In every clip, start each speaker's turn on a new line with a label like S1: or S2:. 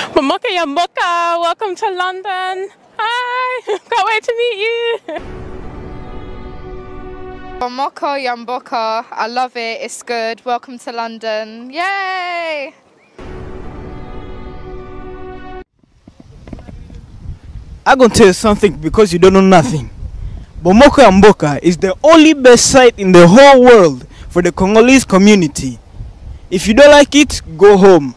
S1: Momoko Yamboka, welcome to London. Hi, can't wait to meet you.
S2: Momoko Yamboka, I love it, it's good. Welcome to London. Yay!
S3: I'm gonna tell you something because you don't know nothing. Momoko Yamboka is the only best site in the whole world for the Congolese community. If you don't like it, go home.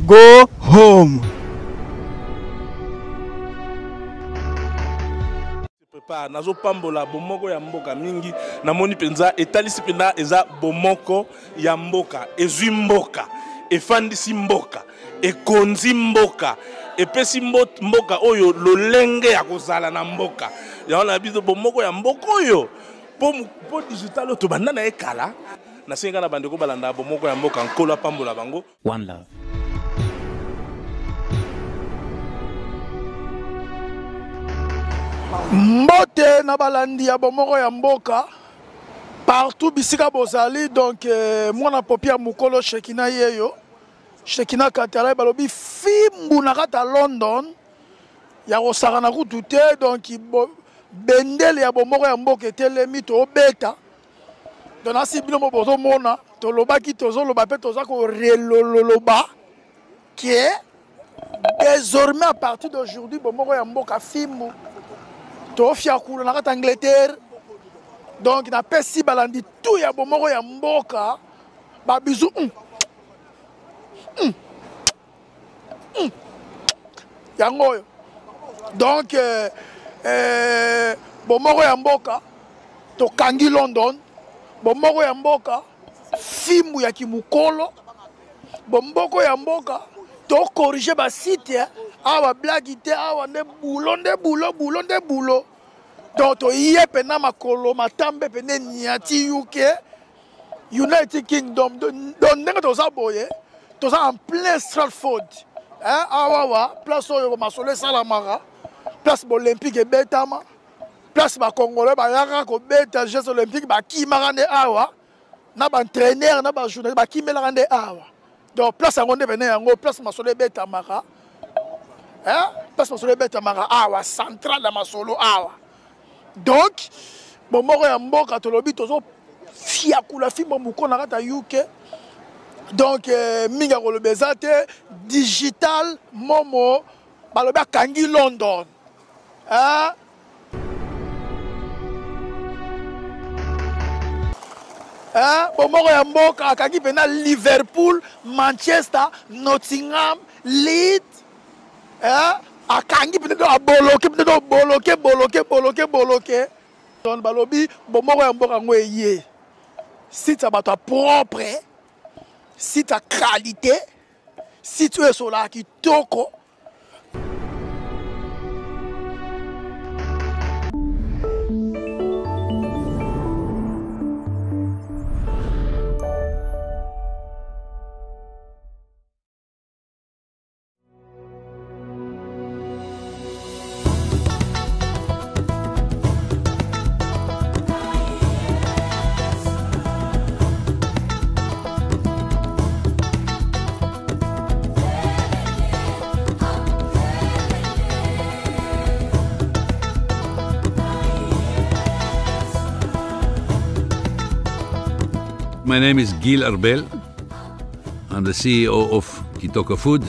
S3: Go home.
S4: Nazo pambola bomoko ya mboka mingi namoni penza etalisi pena eza bomoko ya mboka ezwi mboka efandisi mboka ekonzi mboka epesi mboka oyo lolenge ya kozala na mboka yaona biso bomoko ya mboka oyo po digital to banda na ekala na senga na bandeko balanda bomoko ya mboka nkolo pambola bango.
S5: One love.
S6: Mbote na balandi ya bomoko ya mboka partout bisika bozali donc mwana popia mukolo Shekina yeyo Shekina Katara balobi fimbu na kata London ya kosaka na kutu te donc bendele ya bomoko ya mboka etelemi to beta donc asi bino bozo mona to lobaki tozo loba pe toza ko reloloba que désormais à partir d'aujourd'hui bomoko ya mboka fimbu Tofia Kula na Angleterre donc na pesi balandi tout ya bomoko ya mboka ba bizu yango donc bomoko ya mboka to kangi London bomoko ya mboka fimbu ya kimukolo bomoko ya mboka to corriger ba site awa blague te awa nde bulo donc to yepe na makolo matambe pene niati UK United Kingdom donc ndenge toza boye toza en plein Stratford awa place oyo masolo salamara place olympique ebetama place ba congolais bayaka ko beta Jeux olympiques bakimaka nde awa na ba entraîneur na ba journaliste bakimelaka nde awa donc place yango nde pene yango place masolo ebetamaka place masolo ebetamaka awa central ya masolo awa donc bomoko ya mboka tolobi tozo fiakula fimbo muko na kata UK donc minga kolobeza te digital momo balobi akangi London bomoko ya mboka akangi pena Liverpool, Manchester, Nottingham, Leeds akangi pena aboloke donc balobi bomoko ya mboka ngo eye site bato propre site qualité site esola kitoko.
S7: My name is Gil Arbel. I'm the CEO of Kitoko Food.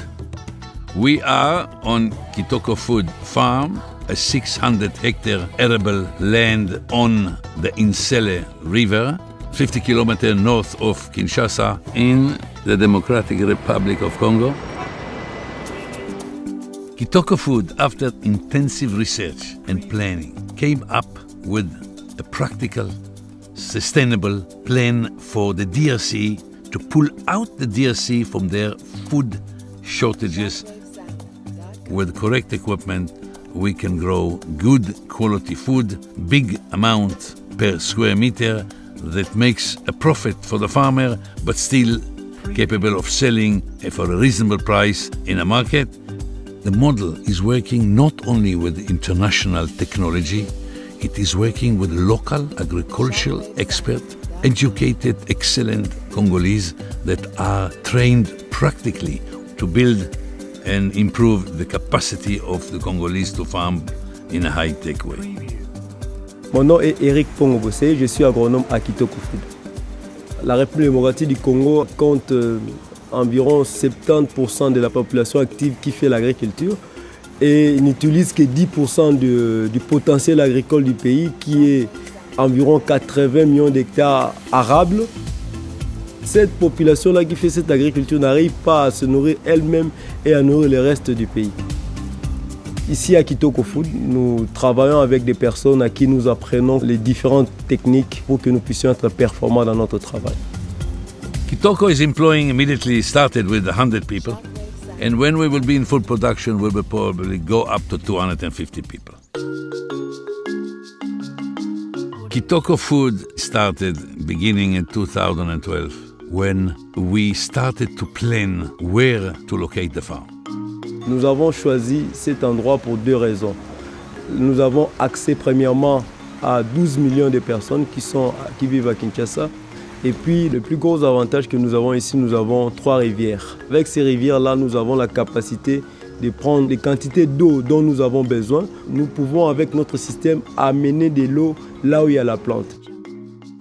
S7: We are on Kitoko Food Farm, a 600-hectare arable land on the Insele River, 50 kilometers north of Kinshasa in the Democratic Republic of Congo. Kitoko Food, after intensive research and planning, came up with a practical, sustainable plan for the DRC to pull out the DRC from their food shortages. With correct equipment, we can grow good quality food, big amount per square meter that makes a profit for the farmer, but still capable of selling for a reasonable price in a market. The model is working not only with international technology, it is working with local agricultural experts educated, excellent Congolese that are trained practically to build and improve the capacity of the Congolese to farm in a high-tech way.
S5: Mon nom est Eric Pongo-Bossé, je suis agronome à Kitoko Food. La République démocratique du Congo compte environ 70% de la population active qui fait l'agriculture et n'utilise que 10% du potentiel agricole du pays qui est environ 80 millions d'hectares arables. Cette population-là qui fait cette agriculture n'arrive pas à se nourrir elle-même et à nourrir le reste du pays. Ici à Kitoko Food, nous travaillons avec des personnes à qui nous apprenons les différentes techniques pour que nous puissions être performants dans notre travail.
S7: Kitoko is employing immediately started with 100 people, and when we will be in full production, we will probably go up to 250 people. Kitoko Food started beginning in 2012 when we started to plan where to locate the farm.
S5: Nous avons choisi cet endroit pour deux raisons. Nous avons accès premièrement à 12 millions de personnes qui vivent à Kinshasa. Et puis le plus gros avantage que nous avons ici, nous avons 3 rivières. Avec ces rivières-là, nous avons la capacité de prendre les quantités d'eau dont nous avons besoin. Nous pouvons avec notre système amener de l'eau là où il y a la plante.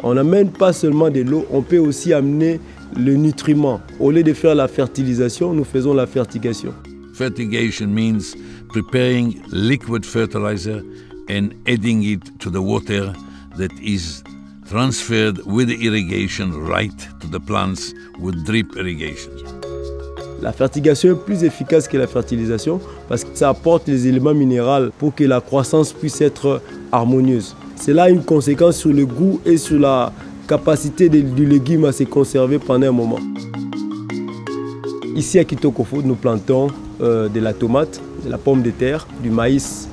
S5: On n'amène pas seulement de l'eau, on peut aussi amener le nutriment. Au lieu de faire la fertilisation, nous faisons la fertigation.
S7: Fertigation means preparing liquid fertilizer and adding it to the water that is transferred with the irrigation right to the plants with drip irrigation.
S5: La fertigation est plus efficace que la fertilisation parce que ça apporte les éléments minéraux pour que la croissance puisse être harmonieuse. Cela a une conséquence sur le goût et sur la capacité du légume à se conserver pendant un moment. Ici à Kitoko Food, nous plantons de la tomate, de la pomme de terre, du maïs,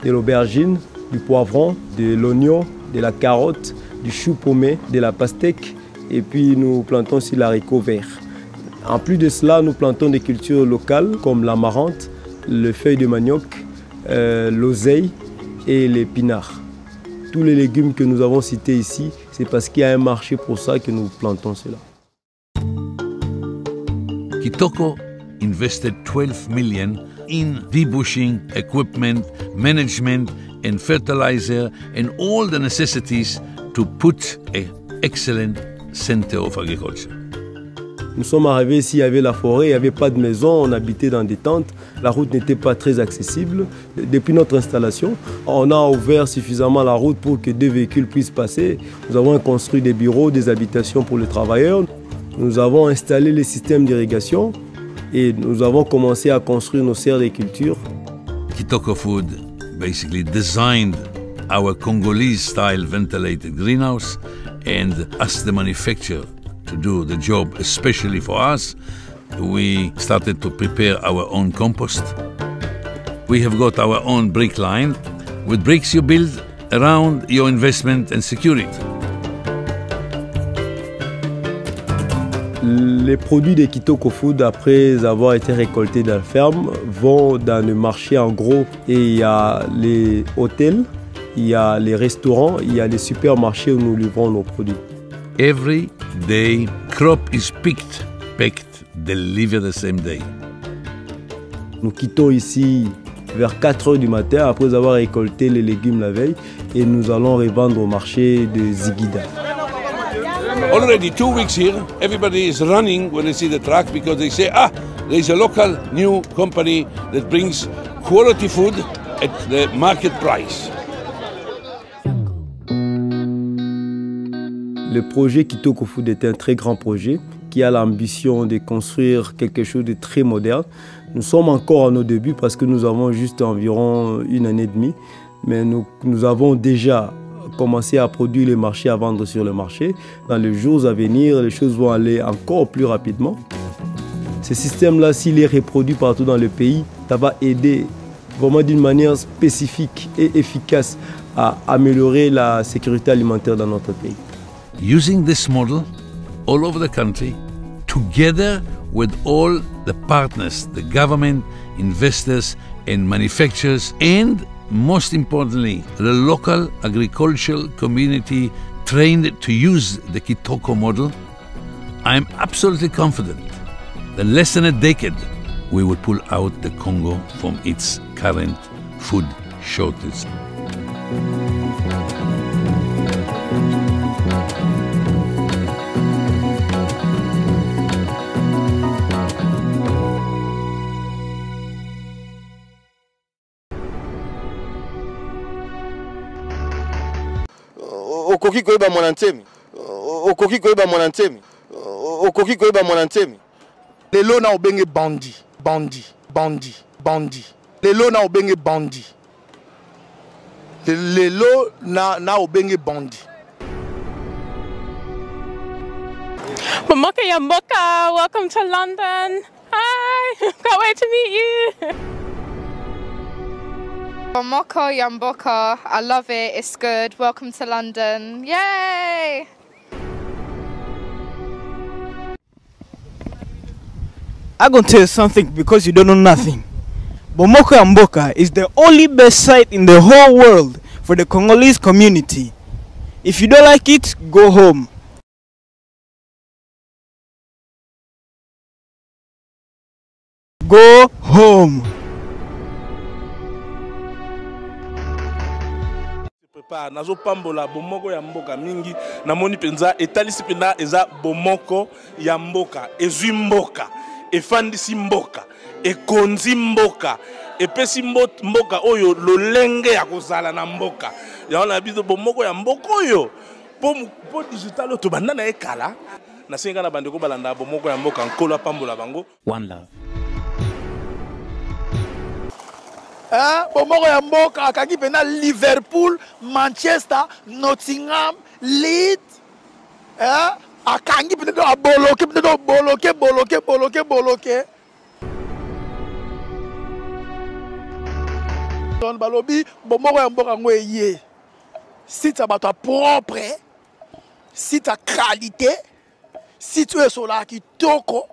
S5: de l'aubergine, du poivron, de l'oignon, de la carotte, du chou paumé, de la pastèque et puis nous plantons aussi l'haricot vert. En plus de cela, nous plantons des cultures locales comme l'amarante, le feuille de manioc, l'oseille et l'épinard. Tous les légumes que nous avons cités ici, c'est parce qu'il y a un marché pour ça que nous plantons cela.
S7: Kitoko invested 12 million in debushing, equipment, management and fertilizer and all the necessities to put an excellent center of agriculture.
S5: Nous sommes arrivés ici, il y avait la forêt, il n'y avait pas de maison, on habitait dans des tentes, la route n'était pas très accessible. Depuis notre installation, on a ouvert suffisamment la route pour que 2 véhicules puissent passer. Nous avons construit des bureaux, des habitations pour les travailleurs. Nous avons installé les systèmes d'irrigation et nous avons commencé à construire nos serres de culture.
S7: Kitoko Food basically designed our Congolese-style ventilated greenhouse and asked the manufacturer to do the job, especially for us. We started to prepare our own compost. We have got our own brick line. With bricks you build around your investment and secure it.
S5: Les produits de Kitoko Food, après avoir été récoltés dans la ferme, vont dans le marché en gros. Et il y a les hôtels, il y a les restaurants, il y a les supermarchés où nous livrons nos produits.
S7: Every day, crop is picked, packed, delivered the same day.
S5: Nous quittons ici vers 4 h du matin après avoir récolté les légumes la veille et nous allons revendre au marché de Zigida.
S7: Already 2 weeks here, everybody is running when they see the truck because they say, there's a local new company that brings quality food at the market price.
S5: Le projet Kitoko Food est un très grand projet qui a l'ambition de construire quelque chose de très moderne. Nous sommes encore à nos débuts parce que nous avons juste environ 1 année et demie, mais nous avons déjà commencé à produire les marchés, à vendre sur le marché. Dans les jours à venir, les choses vont aller encore plus rapidement. Ce système-là, s'il est reproduit partout dans le pays, ça va aider vraiment d'une manière spécifique et efficace à améliorer la sécurité alimentaire dans notre pays.
S7: Using this model all over the country, together with all the partners, the government, investors and manufacturers, and most importantly, the local agricultural community trained to use the Kitoko model, I am absolutely confident that in less than a decade we will pull out the Congo from its current food shortage.
S8: Okoki koyeba monantemi. Okoki koyeba monantemi. Okoki koyeba monantemi.
S6: Lelo na obenge bandi, bandi, bandi, bandi. Lelo na obenge bandi. Lelo na obenge bandi.
S1: Bomoko Yamboka, welcome to London. Hi, can't wait to meet you.
S2: Bomoko Yamboka, I love it, it's good. Welcome to London. Yay!
S3: I'm gonna tell you something because you don't know nothing. Bomoko Yamboka is the only best site in the whole world for the Congolese community. If you don't like it, go home. Go home.
S4: Nazo pambola bomoko ya mboka mingi namoni penza etalisi pena eza bomoko ya mboka ezwi mboka efandisi mboka ekonzi mboka epesi mboka oyo lolenge ya kozala na mboka yaona biso bomoko ya mboka oyo po digital to banda na ekala na senga na bandeko balanda bomoko ya mboka nkolo pambola bango
S9: One Love.
S6: Bomoko ya mboka akangi pena Liverpool, Manchester, Nottingham, Leeds. Akangi pena boloke. Don balobi bomoko ya mboka ngo eye. Site à bato propre, site à qualité, site où est la kitoko.